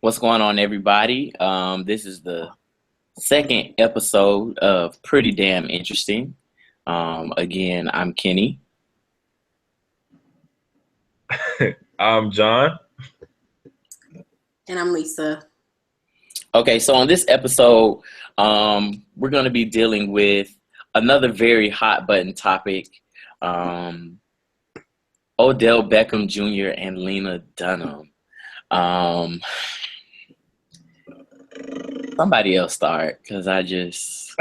What's going on, everybody? This is the second episode of Pretty Damn Interesting. Again, I'm Kenny. I'm John. And I'm Lisa. Okay, so on this episode, we're going to be dealing with another very hot button topic. Odell Beckham Jr. and Lena Dunham. Somebody else start, because I just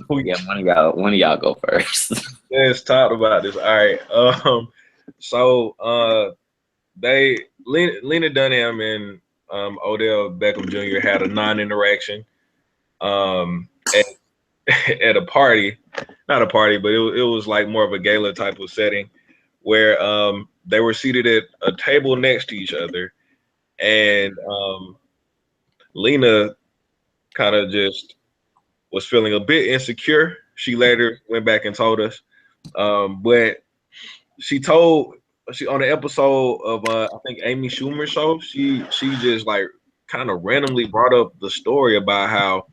yeah, one of y'all go first. Let's talk about this. All right. Lena Dunham and Odell Beckham Jr. had a non-interaction at at a party, not a party, but it was like more of a gala type of setting where they were seated at a table next to each other, and Lena kind of just was feeling a bit insecure. She later went back and told us, but she on the episode of I think Amy Schumer's show, she just like kind of randomly brought up the story about how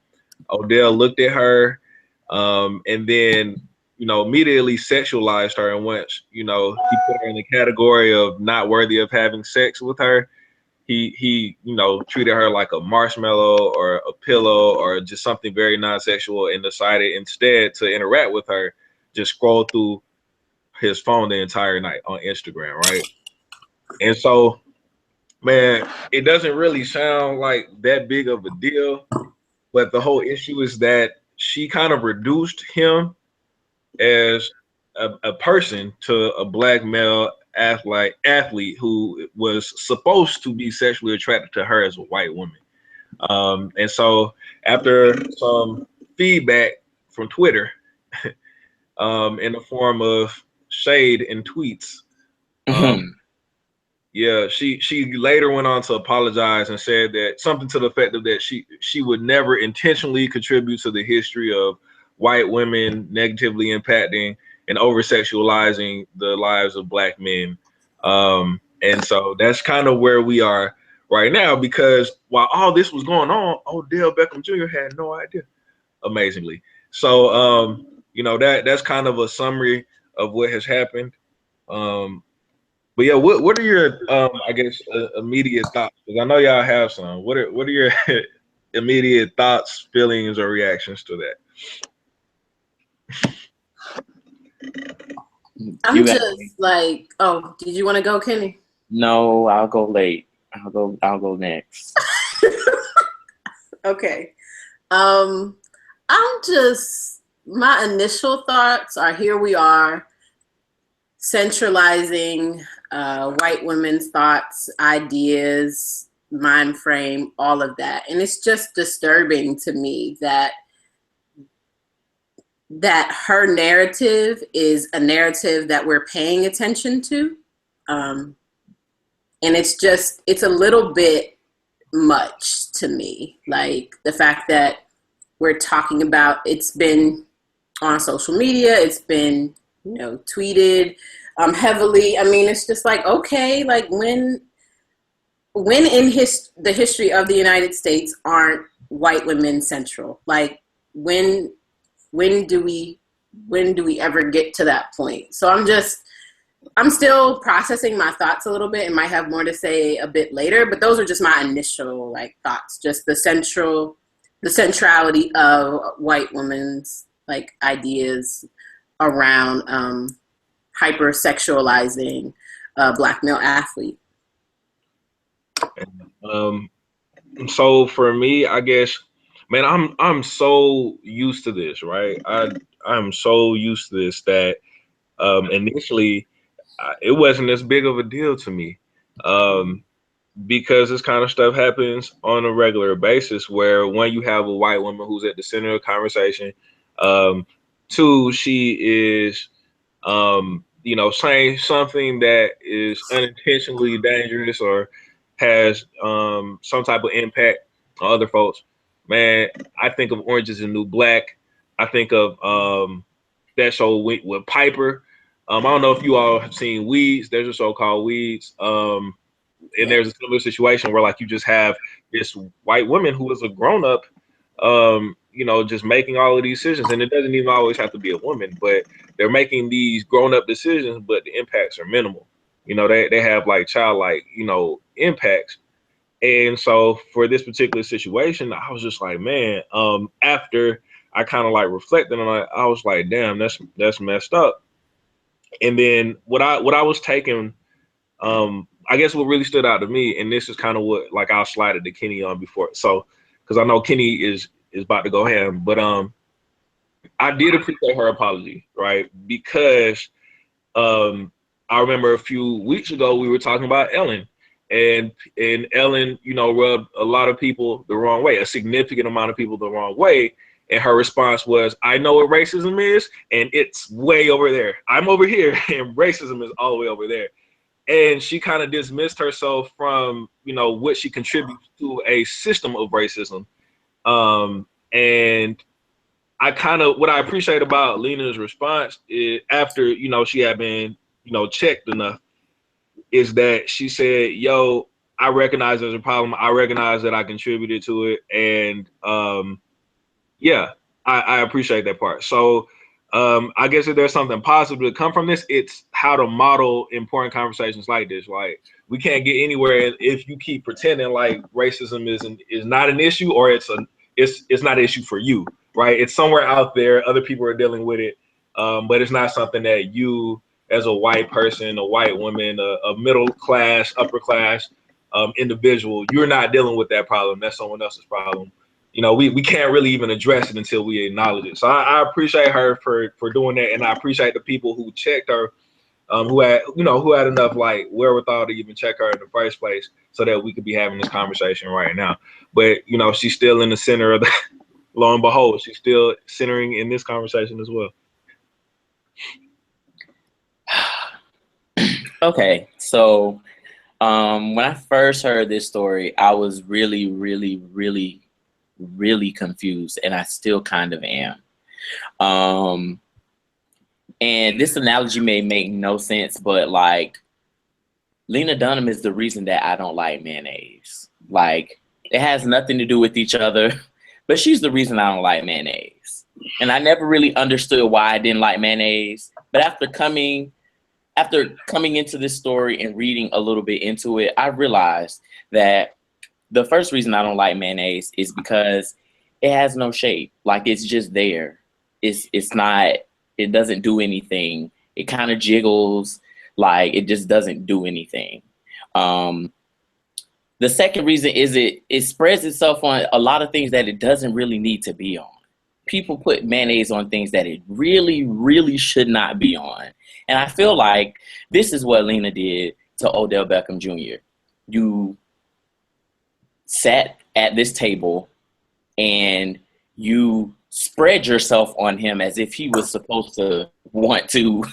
Odell looked at her, and then immediately sexualized her, and once he put her in the category of not worthy of having sex with her, he treated her like a marshmallow or a pillow or just something very non-sexual, and decided instead to interact with her, just scroll through his phone the entire night on Instagram, right? And so, man, it doesn't really sound like that big of a deal, but the whole issue is that she kind of reduced him as a person to a black male athlete who was supposed to be sexually attracted to her as a white woman. And so after some feedback from Twitter, in the form of shade and tweets, yeah, she later went on to apologize and said that something to the effect of that she would never intentionally contribute to the history of white women negatively impacting and over-sexualizing the lives of black men. And so that's kind of where we are right now, because while all this was going on, Odell Beckham Jr. had no idea, amazingly. So, that's kind of a summary of what has happened. But yeah, what are your I guess immediate thoughts? Because I know y'all have some. What are your immediate thoughts, feelings, or reactions to that? I'm just like, oh, did you want to go, Kenny? No, I'll go late. I'll go next. Okay. My initial thoughts are, here we are centralizing white women's thoughts, ideas, mind frame, all of that. And it's just disturbing to me that her narrative is a narrative that we're paying attention to. And it's a little bit much to me. Like the fact that we're talking about, it's been on social media, it's been, tweeted heavily. I mean, it's just like, okay, like when in the history of the United States aren't white women central? Like when do we ever get to that point? So I'm still processing my thoughts a little bit and might have more to say a bit later, but those are just my initial thoughts, just the centrality of white women's ideas around hypersexualizing a black male athlete. So for me, I guess, man, I'm so used to this, right? I'm so used to this that initially it wasn't as big of a deal to me, because this kind of stuff happens on a regular basis, where one, you have a white woman who's at the center of the conversation. Two, she is saying something that is unintentionally dangerous or has some type of impact on other folks. Man, I think of Orange is the New Black. I think of that show with Piper. I don't know if you all have seen Weeds. There's a show called Weeds, and there's a similar situation where like you just have this white woman who is a grown up, just making all of these decisions, and it doesn't even always have to be a woman, but they're making these grown up decisions, but the impacts are minimal. They have like childlike, impacts. And so for this particular situation, I was just like, man, after I kind of like reflected on it, I was like, damn, that's messed up. And then what I was taking, I guess what really stood out to me, and this is kind of what like I'll slide it to Kenny on before, so because I know Kenny is about to go ham, but I did appreciate her apology, right? Because I remember a few weeks ago we were talking about Ellen, and Ellen, rubbed a lot of people the wrong way, a significant amount of people the wrong way. And her response was, I know what racism is, and it's way over there. I'm over here, and racism is all the way over there. And she kind of dismissed herself from, what she contributes to a system of racism. And what I appreciate about Lena's response is after, she had been, checked enough, is that she said, yo, I recognize there's a problem. I recognize that I contributed to it. And yeah, I appreciate that part. So I guess if there's something positive to come from this, it's how to model important conversations like this. Like, we can't get anywhere if you keep pretending like racism is not an issue, or it's not an issue for you, right? It's somewhere out there. Other people are dealing with it, but it's not something that you, as a white person, a white woman, a middle class, upper class individual, you're not dealing with that problem. That's someone else's problem. We can't really even address it until we acknowledge it. So I appreciate her for doing that, and I appreciate the people who checked her, who had enough like wherewithal to even check her in the first place, so that we could be having this conversation right now. But she's still in the center of the. Lo and behold, she's still centering in this conversation as well. Okay, so when I first heard this story, I was really, really, really, really confused, and I still kind of am. And this analogy may make no sense, but like, Lena Dunham is the reason that I don't like mayonnaise. Like, it has nothing to do with each other, but she's the reason I don't like mayonnaise. And I never really understood why I didn't like mayonnaise, but after coming into this story and reading a little bit into it, I realized that the first reason I don't like mayonnaise is because it has no shape. Like, it's just there. It doesn't do anything. It kind of jiggles, like it just doesn't do anything. The second reason is it spreads itself on a lot of things that it doesn't really need to be on. People put mayonnaise on things that it really, really should not be on. And I feel like this is what Lena did to Odell Beckham Jr. You sat at this table and you spread yourself on him as if he was supposed to want to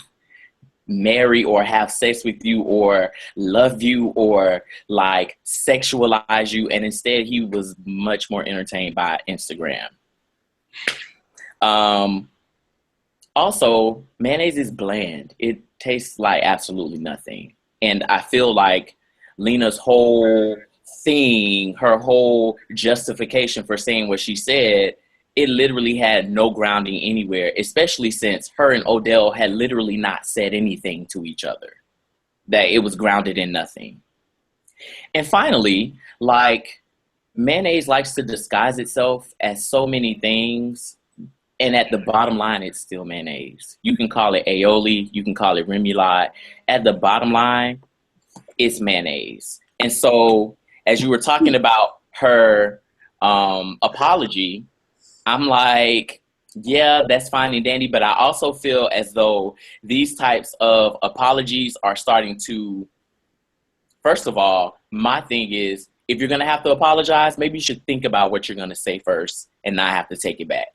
marry or have sex with you or love you or like sexualize you, and instead he was much more entertained by Instagram. Also, mayonnaise is bland. It tastes like absolutely nothing. And I feel like Lena's whole thing, her whole justification for saying what she said, it literally had no grounding anywhere, especially since her and Odell had literally not said anything to each other, that it was grounded in nothing. And finally, like, mayonnaise likes to disguise itself as so many things, and at the bottom line, it's still mayonnaise. You can call it aioli, you can call it remoulade. At the bottom line, it's mayonnaise. And so, as you were talking about her apology, I'm like, yeah, that's fine and dandy, but I also feel as though these types of apologies are starting to, first of all, my thing is, if you're going to have to apologize, maybe you should think about what you're going to say first and not have to take it back.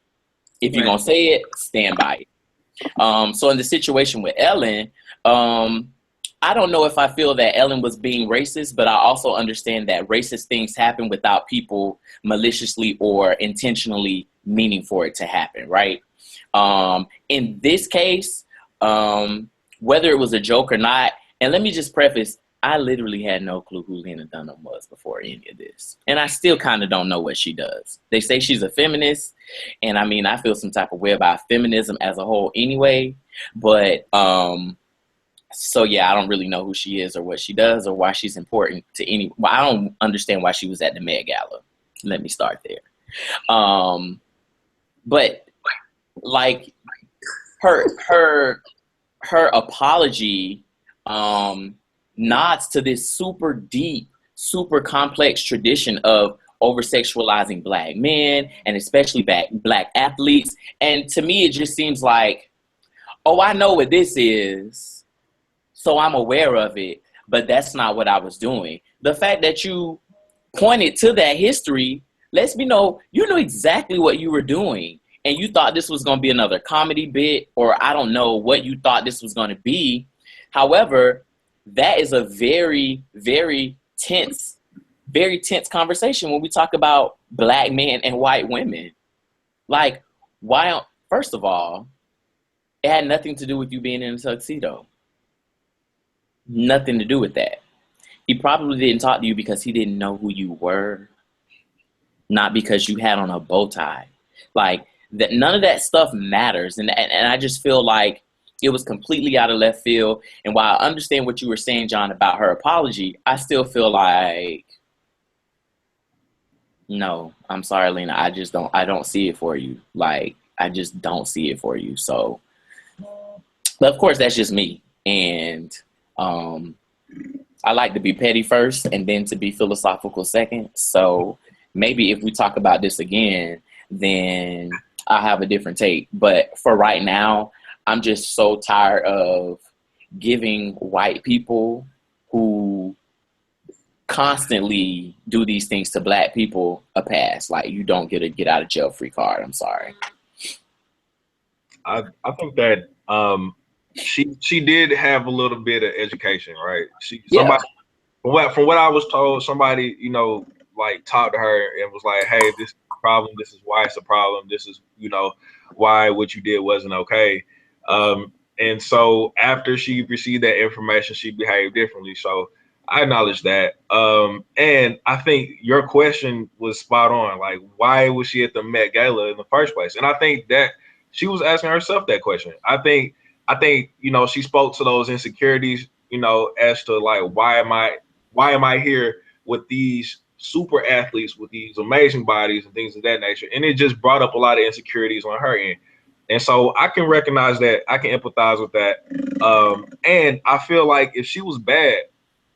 If you're going to say it, stand by it. So in the situation with Ellen, I don't know if I feel that Ellen was being racist, but I also understand that racist things happen without people maliciously or intentionally meaning for it to happen, right? In this case, whether it was a joke or not, and let me just preface, I literally had no clue who Lena Dunham was before any of this. And I still kind of don't know what she does. They say she's a feminist. And I mean, I feel some type of way about feminism as a whole anyway. But, so yeah, I don't really know who she is or what she does or why she's important to any. Well, I don't understand why she was at the Met Gala. Let me start there. But like her apology, nods to this super deep, super complex tradition of over-sexualizing Black men and especially Black athletes. And to me, it just seems like, oh, I know what this is, so I'm aware of it, but that's not what I was doing. The fact that you pointed to that history lets me know you knew exactly what you were doing. And you thought this was going to be another comedy bit, or I don't know what you thought this was going to be. However, that is a very, very tense conversation when we talk about Black men and white women. Like, why? First of all, it had nothing to do with you being in a tuxedo. Nothing to do with that. He probably didn't talk to you because he didn't know who you were, not because you had on a bow tie. Like, that, none of that stuff matters. And I just feel like it was completely out of left field. And while I understand what you were saying, John, about her apology, I still feel like, no, I'm sorry, Lena. I don't see it for you. Like, I just don't see it for you. So, but of course, that's just me. And I like to be petty first and then to be philosophical second. So maybe if we talk about this again, then I'll have a different take. But for right now, I'm just so tired of giving white people who constantly do these things to Black people a pass. Like, you don't get a get out of jail free card. I'm sorry. I think that she did have a little bit of education, right? Somebody, from what I was told, somebody, like talked to her and was like, hey, this is a problem, this is why it's a problem, this is, why what you did wasn't okay. And so after she received that information, she behaved differently. So I acknowledge that. And I think your question was spot on. Like, why was she at the Met Gala in the first place? And I think that she was asking herself that question. I think, she spoke to those insecurities, as to like, why am I here with these super athletes with these amazing bodies and things of that nature? And it just brought up a lot of insecurities on her end. And so I can recognize that, I can empathize with that. And I feel like if she was bad,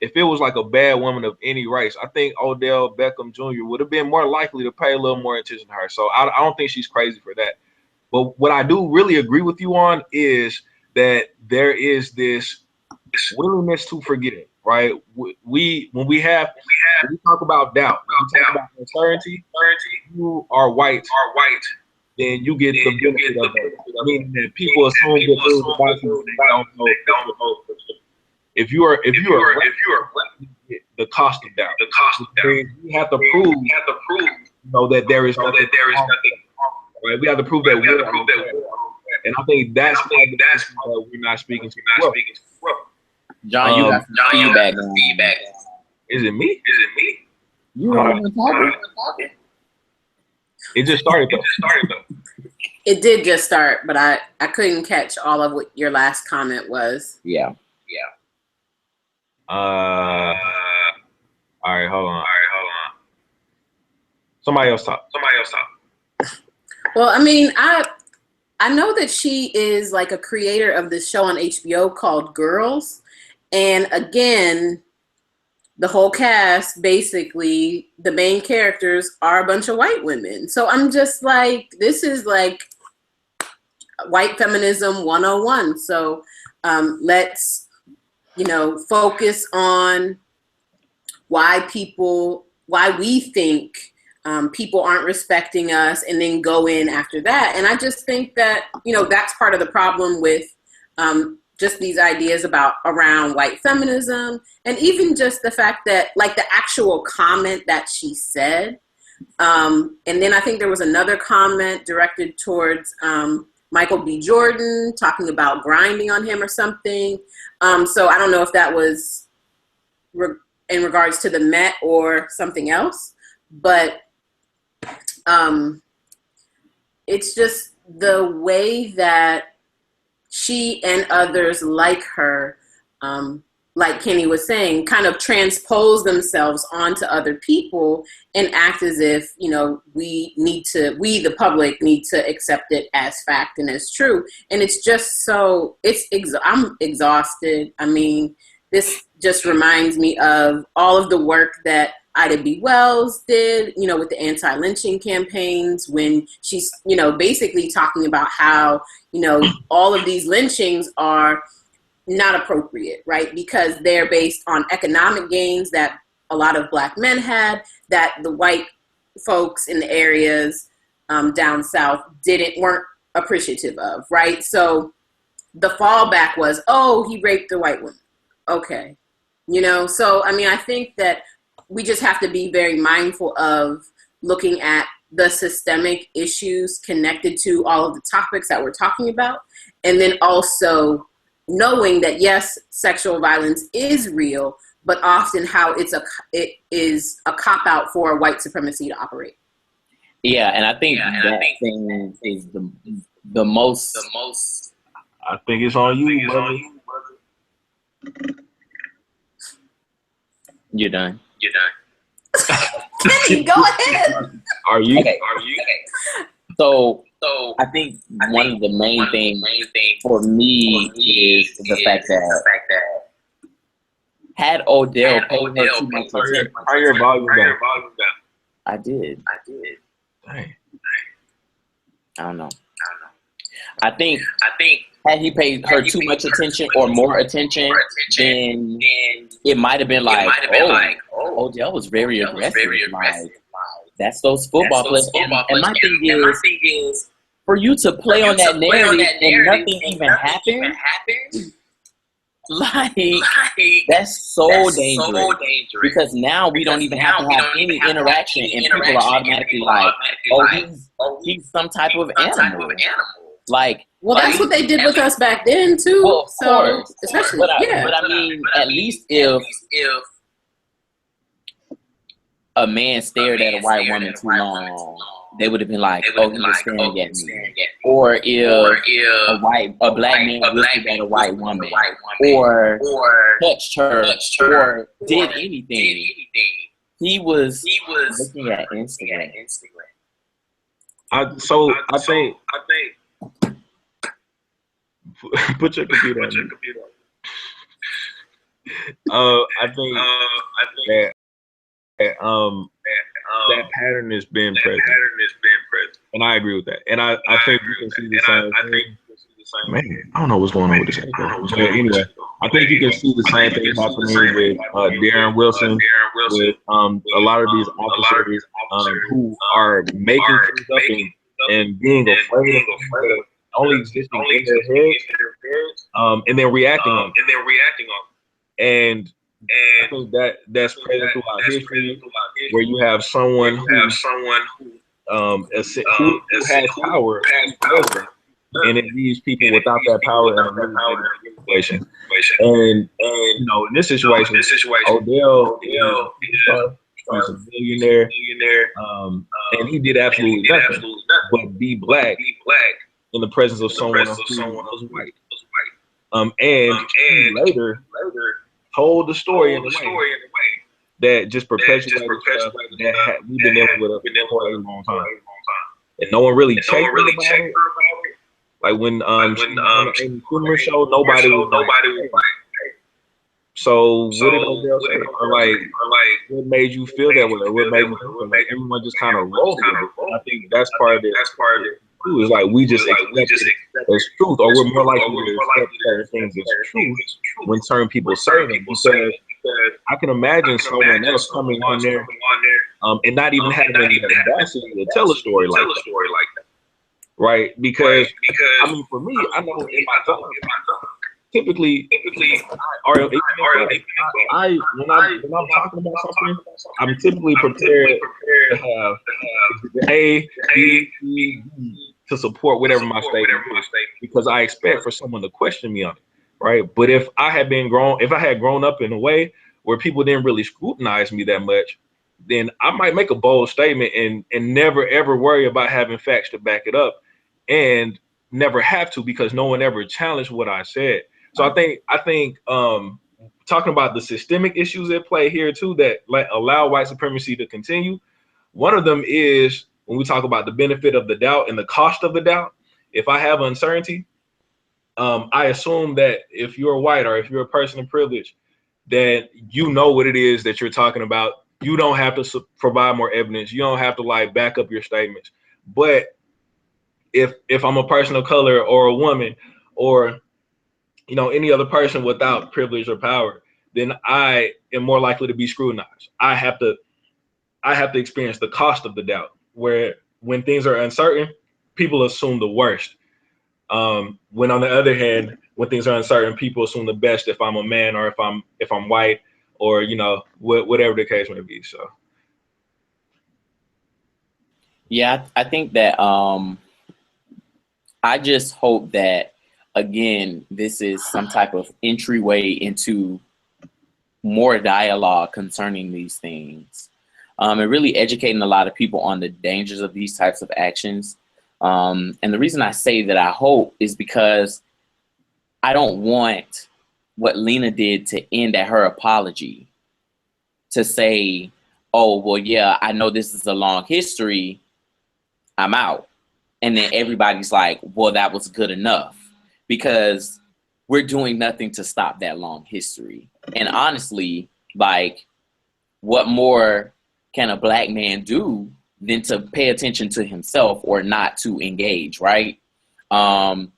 if it was like a bad woman of any race, I think Odell Beckham Jr. would have been more likely to pay a little more attention to her. So I don't think she's crazy for that. But what I do really agree with you on is that there is this willingness to forget, right? When we talk about doubt, when we talk about uncertainty, you are white, then you get the benefit of it. Meaning that people assume that things about you they don't know. If you are black, you get the cost of doubt. You have to prove, that there is nothing. Right? We have to prove that we're on track. And I think that's why we're not speaking to. John, you got some feedback. Is it me? You are talking. It just started though. It did just start, but I couldn't catch all of what your last comment was. Yeah. All right, hold on. Somebody else talk. Well, I mean, I know that she is like a creator of this show on HBO called Girls. And again, the whole cast, basically, the main characters are a bunch of white women. So I'm just like, this is like white feminism 101. So let's, focus on why we think people aren't respecting us, and then go in after that. And I just think that, that's part of the problem with just these ideas around white feminism, and even just the fact that, like, the actual comment that she said. And then I think there was another comment directed towards Michael B. Jordan, talking about grinding on him or something. So I don't know if that was in regards to the Met or something else, but it's just the way that she and others like her, like Kenny was saying, kind of transpose themselves onto other people and act as if, you know, we, the public, need to accept it as fact and as true. And it's just so, I'm exhausted. I mean, this just reminds me of all of the work that Ida B. Wells did, you know, with the anti-lynching campaigns, when she's, you know, basically talking about how, you know, all of these lynchings are not appropriate, right? Because they're based on economic gains that a lot of Black men had, that the white folks in the areas down south weren't appreciative of, right? So the fallback was, oh, he raped a white woman. Okay. You know, so, I mean, I think that we just have to be very mindful of looking at the systemic issues connected to all of the topics that we're talking about. And then also knowing that, yes, sexual violence is real, but often how it is a cop-out for white supremacy to operate. Yeah, and I think that thing is the most. I think it's on you, brother. You're done. Kenny, go ahead. Are you? Okay. So I think one of the main things for me is the fact that had Odell paid her too much attention. Turn your volume down. I did. Dang. I don't know. I think had he paid her too much attention or more attention, then it might have been like, Odell was very aggressive. Like, that's those football players. And my thing is, for you to play on that narrative and nothing even happened, like, that's so dangerous. Because now we don't even have to have any interaction, and people are automatically like, oh, he's some type of animal. Like, well, that's what they did with us back then too. Well, of course. Especially, but I mean, at least if a man stared at a white woman too long, they would have been like, oh, he was staring at me. Or if a black man whispered at a white woman, or touched her, or did anything, he was looking at Instagram. I think. Put your computer on. I think that pattern has been present, and I agree with that. And I think you can see the same thing. Man, I don't know what's going on with this. But anyway, I think you can see the same thing happening with Darren Wilson, with a lot of these officers who are making things up and being afraid of only existing in their heads, and then reacting on it. And I think that's present throughout history, where you have someone who has power, and it leaves people without that power in a really situation. And you know, in this situation, Odell is a millionaire, and he did absolutely nothing but be black in the presence of someone who was white. And he later told the story in a way that just perpetuated stuff that we've been dealing with for a long time. And no one really checked her about it. Like when on the Amy Schumer show, nobody was like, so what did Odell say? Or like, what made you feel that way? Or what made you feel like everyone just kind of rolled with it? I think that's part of it. Too, is like we just accept it as truth, or we're more likely to accept certain things as truth when certain people say them. Because I can imagine someone else coming on there and not even having the audacity to tell a story like that. Right? Because I mean, for me, I know in my job, typically, when I'm talking about something, I'm typically prepared to have A, B, C, D to support whatever my statement is, because I expect for someone to question me on it, right? But if I had grown up in a way where people didn't really scrutinize me that much, then I might make a bold statement and never ever worry about having facts to back it up, and never have to because no one ever challenged what I said. So I think talking about the systemic issues at play here too that like allow white supremacy to continue. One of them is when we talk about the benefit of the doubt and the cost of the doubt. If I have uncertainty, I assume that if you're white or if you're a person of privilege, that you know what it is that you're talking about. You don't have to provide more evidence. You don't have to like back up your statements. But if I'm a person of color or a woman or any other person without privilege or power, then I am more likely to be scrutinized. I have to experience the cost of the doubt, where when things are uncertain, people assume the worst. When on the other hand, when things are uncertain, people assume the best if I'm a man or if I'm white or whatever the case may be. So yeah, I think that I just hope that again this is some type of entryway into more dialogue concerning these things, and really educating a lot of people on the dangers of these types of actions. And the reason I say that I hope is because I don't want what Lena did to end at her apology, to say, oh, well, yeah, I know this is a long history, I'm out. And then everybody's like, well, that was good enough, because we're doing nothing to stop that long history. And honestly, like, what more can a black man do than to pay attention to himself or not to engage, right? And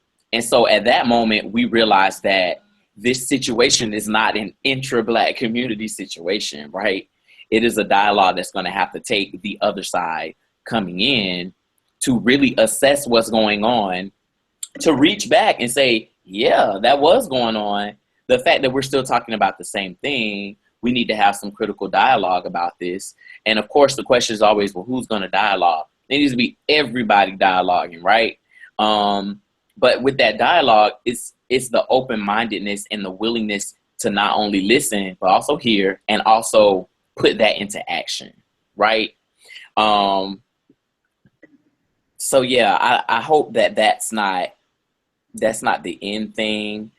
so at that moment, we realized that this situation is not an intra-black community situation, right? It is a dialogue that's going to have to take the other side coming in to really assess what's going on, to reach back and say, yeah, that was going on. The fact that we're still talking about the same thing, we need to have some critical dialogue about this. And of course, the question is always, well, who's going to dialogue? It needs to be everybody dialoguing, right? But with that dialogue, it's the open-mindedness and the willingness to not only listen, but also hear and also put that into action, right? So yeah, I hope that that's not the end thing.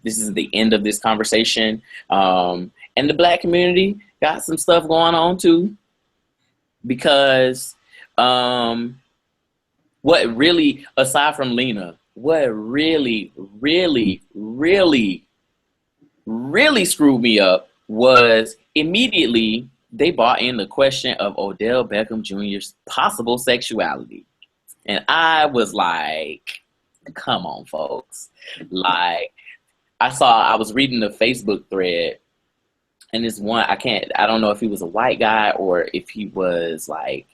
This is the end of this conversation. And the black community got some stuff going on too, because what really, aside from Lena, what really, really, really, really screwed me up was immediately they brought in the question of Odell Beckham Jr.'s possible sexuality. And I was like, come on, folks. Like, I was reading the Facebook thread, and this one, I don't know if he was a white guy or if he was like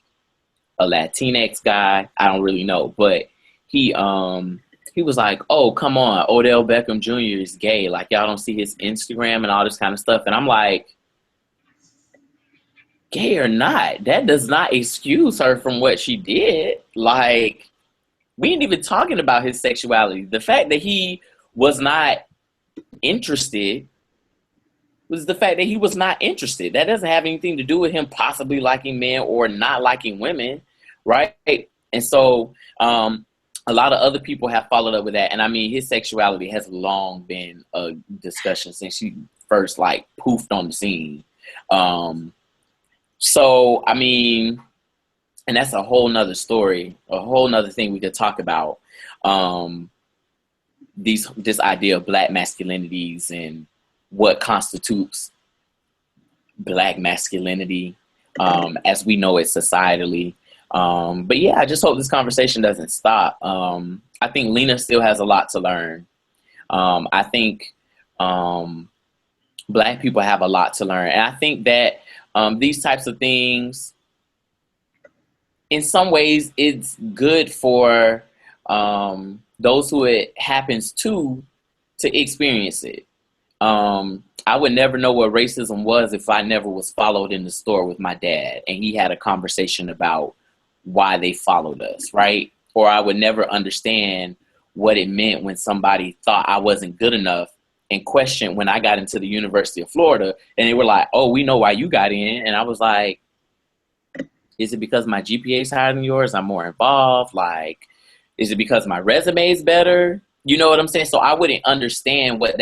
a Latinx guy. I don't really know, but he was like, oh, come on, Odell Beckham Jr. is gay. Like, y'all don't see his Instagram and all this kind of stuff. And I'm like, gay or not, that does not excuse her from what she did. Like, we ain't even talking about his sexuality. The fact that he was not interested was the fact that he was not interested. That doesn't have anything to do with him possibly liking men or not liking women, right? And so a lot of other people have followed up with that. And I mean, his sexuality has long been a discussion since he first like poofed on the scene. So, I mean, and that's a whole nother story, a whole nother thing we could talk about. This idea of black masculinities and what constitutes black masculinity as we know it societally. But yeah, I just hope this conversation doesn't stop. I think Lena still has a lot to learn. I think black people have a lot to learn. And I think that these types of things, in some ways, it's good for those who it happens to experience it. I would never know what racism was if I never was followed in the store with my dad and he had a conversation about why they followed us, right? Or I would never understand what it meant when somebody thought I wasn't good enough and questioned when I got into the University of Florida, and they were like, "Oh, we know why you got in," and I was like, "Is it because my GPA is higher than yours? I'm more involved. Like, is it because my resume is better? You know what I'm saying?" So I wouldn't understand what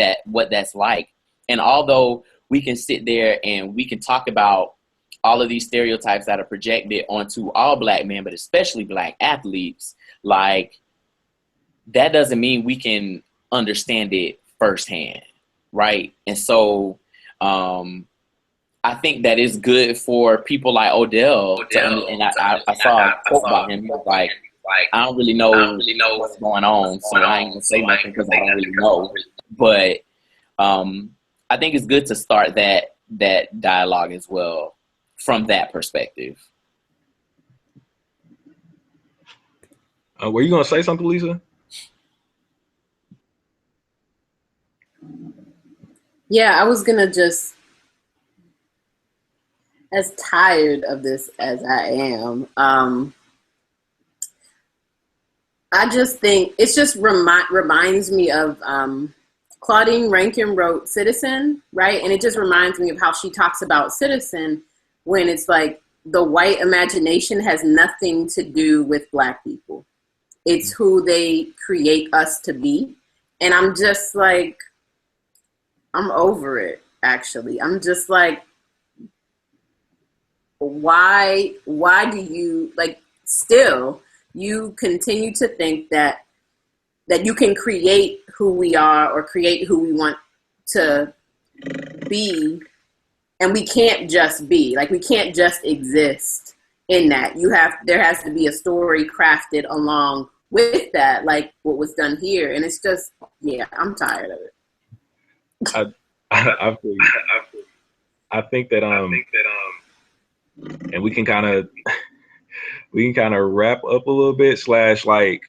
that's like. And although we can sit there and we can talk about all of these stereotypes that are projected onto all Black men, but especially Black athletes, like, that doesn't mean we can understand it firsthand, right? And so I think that is good for people like Odell. And I saw a quote about him. He was like, "I don't really know what's going on, so I ain't gonna say nothing because I don't really know." But I think it's good to start that dialogue as well from that perspective. Were you gonna say something, Lisa? Yeah, I was gonna just, as tired of this as I am, I just think it just reminds me of Claudine Rankin wrote Citizen, right? And it just reminds me of how she talks about Citizen when it's like the white imagination has nothing to do with Black people. It's who they create us to be. And I'm just like, I'm over it, actually. I'm just like, why do you, like, still, you continue to think that you can create who we are or create who we want to be, and we can't just be, like, we can't just exist in that. There has to be a story crafted along with that, like what was done here. And it's just, yeah, I'm tired of it. I think that and we can kind of wrap up a little bit / like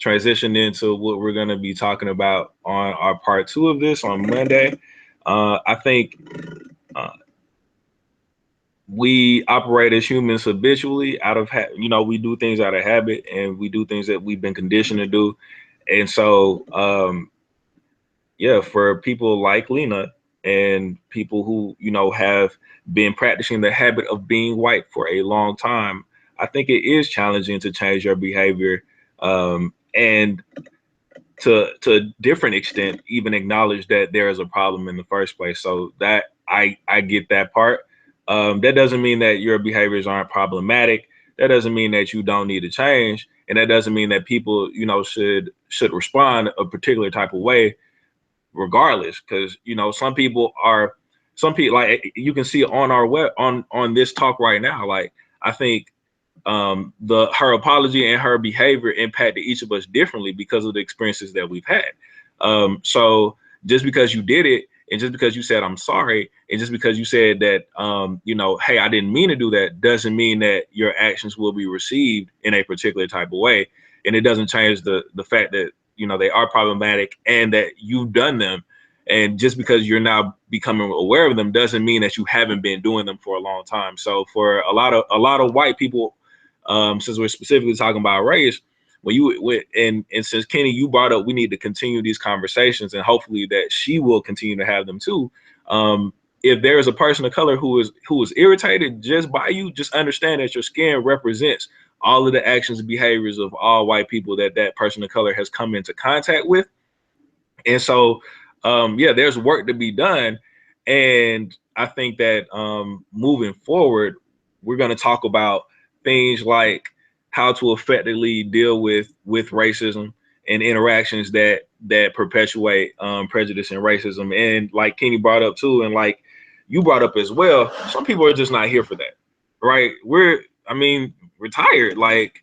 transition into what we're going to be talking about on our part 2 of this on Monday. I think we operate as humans habitually out of we do things out of habit, and we do things that we've been conditioned to do. And so for people like Lena and people who have been practicing the habit of being white for a long time, I think it is challenging to change your behavior, and to a different extent even acknowledge that there is a problem in the first place. So that I get that part. That doesn't mean that your behaviors aren't problematic. That doesn't mean that you don't need to change, and that doesn't mean that people should respond a particular type of way regardless, because some people like you can see on our web on this talk right now. Like, I think her apology and her behavior impacted each of us differently because of the experiences that we've had. So just because you did it, and just because you said I'm sorry, and just because you said that hey, I didn't mean to do that, doesn't mean that your actions will be received in a particular type of way. And it doesn't change the fact that they are problematic and that you've done them. And just because you're now becoming aware of them doesn't mean that you haven't been doing them for a long time. So for a lot of white people, since we're specifically talking about race, and since Kenny, you brought up, we need to continue these conversations, and hopefully that she will continue to have them too. If there is a person of color who is irritated just by you, just understand that your skin represents all of the actions and behaviors of all white people that person of color has come into contact with. And so, there's work to be done. And I think that moving forward, we're going to talk about things like how to effectively deal with racism and interactions that perpetuate prejudice and racism. And like Kenny brought up too, and like you brought up as well, some people are just not here for that, right? We're tired. Like,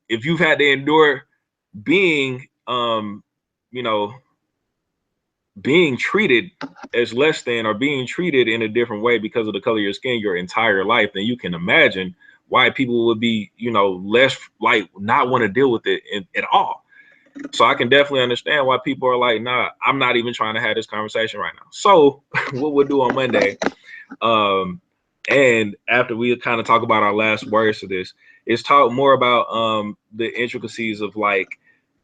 if you've had to endure being being treated as less than, or being treated in a different way because of the color of your skin your entire life, then you can imagine why people would be, less like not want to deal with it at all. So I can definitely understand why people are like, nah, I'm not even trying to have this conversation right now. So what we'll do on Monday, and after we kind of talk about our last words to this, is talk more about the intricacies of like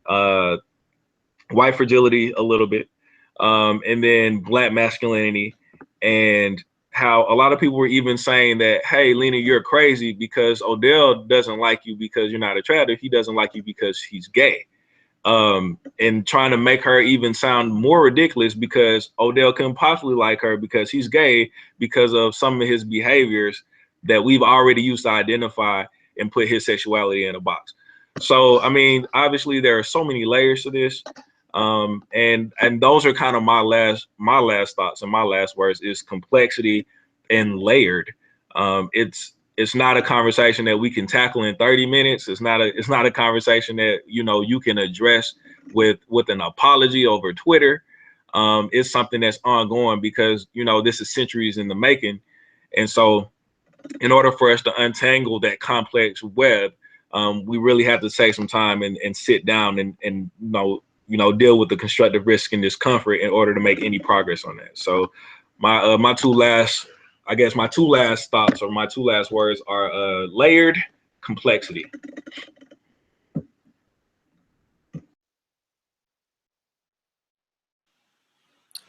white fragility a little bit, and then Black masculinity, and how a lot of people were even saying that, hey, Lena, you're crazy because Odell doesn't like you because you're not attractive. He doesn't like you because he's gay. And trying to make her even sound more ridiculous because Odell couldn't possibly like her because he's gay because of some of his behaviors that we've already used to identify and put his sexuality in a box. So, I mean, obviously there are so many layers to this. And those are kind of my last thoughts and my last words is complexity and layered. It's not a conversation that we can tackle in 30 minutes. It's not a conversation that, you know, you can address with an apology over Twitter. It's something that's ongoing because, you know, this is centuries in the making. And so in order for us to untangle that complex web, we really have to take some time and sit down and deal with the constructive risk and discomfort in order to make any progress on that. So my two last thoughts or my two last words are layered complexity.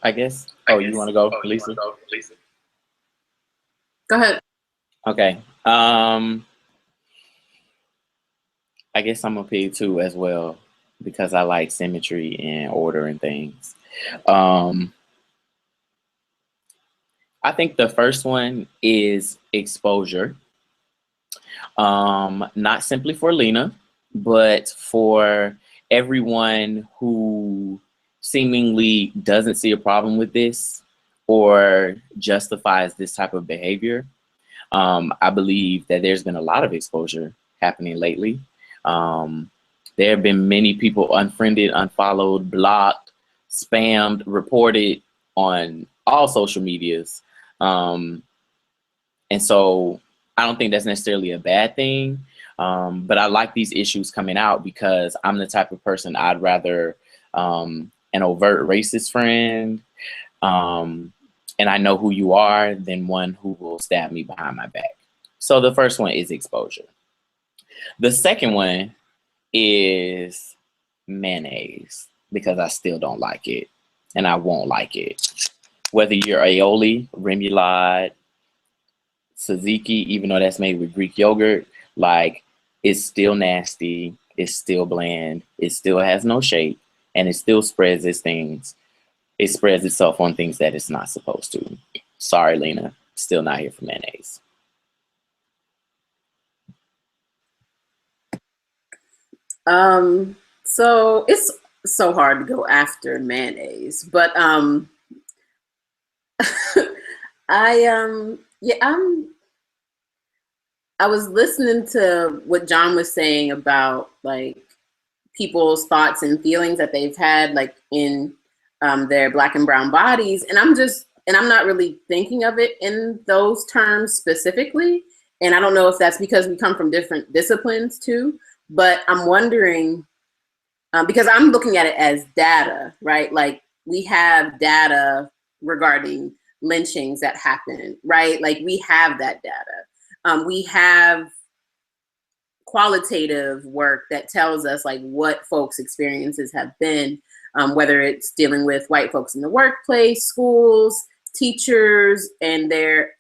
I guess. Oh, you want to go, Lisa? Go ahead. Okay. I guess I'm a pig too as well because I like symmetry and order and things. I think the first one is exposure. Not simply for Lena, but for everyone who seemingly doesn't see a problem with this or justifies this type of behavior. I believe that there's been a lot of exposure happening lately. There have been many people unfriended, unfollowed, blocked, spammed, reported on all social medias. And so I don't think that's necessarily a bad thing. But I like these issues coming out because I'm the type of person I'd rather an overt racist friend and I know who you are than one who will stab me behind my back. So the first one is exposure. The second one is mayonnaise because I still don't like it and I won't like it. Whether you're aioli, remoulade, tzatziki, even though that's made with Greek yogurt, like it's still nasty, it's still bland, it still has no shape, and it still spreads its things. It spreads itself on things that it's not supposed to. Sorry, Lena, still not here for mayonnaise. So it's so hard to go after mayonnaise, but I was listening to what John was saying about like people's thoughts and feelings that they've had like in their Black and brown bodies, and I'm not really thinking of it in those terms specifically. And I don't know if that's because we come from different disciplines too, but I'm wondering because I'm looking at it as data, right? Like we have data regarding lynchings that happen, right? Like we have that data. We have qualitative work that tells us like what folks' experiences have been, whether it's dealing with white folks in the workplace, schools, teachers, and their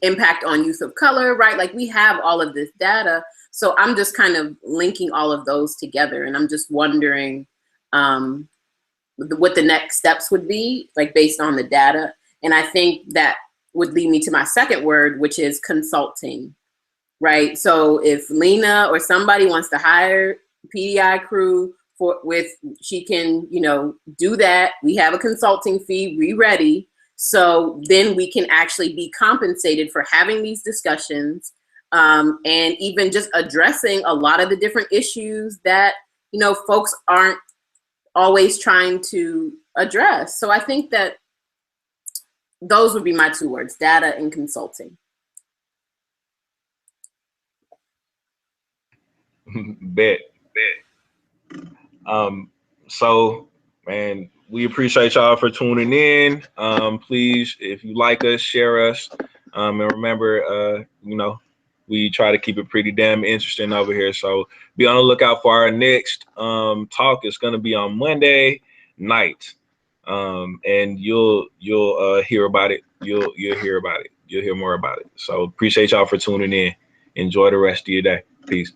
impact on youth of color, right? Like we have all of this data. So I'm just kind of linking all of those together, and I'm just wondering what the next steps would be, like based on the data. And I think that would lead me to my second word, which is consulting, right? So if Lena or somebody wants to hire PDI crew she can, do that. We have a consulting fee, we ready. So then we can actually be compensated for having these discussions and even just addressing a lot of the different issues that, folks aren't always trying to address. So I think that those would be my two words, data and consulting. Bet. So, man, we appreciate y'all for tuning in. Please, if you like us, share us. And remember, we try to keep it pretty damn interesting over here. So be on the lookout for our next talk. It's going to be on Monday night. And you'll hear about it. You'll hear about it. You'll hear more about it. So appreciate y'all for tuning in. Enjoy the rest of your day. Peace.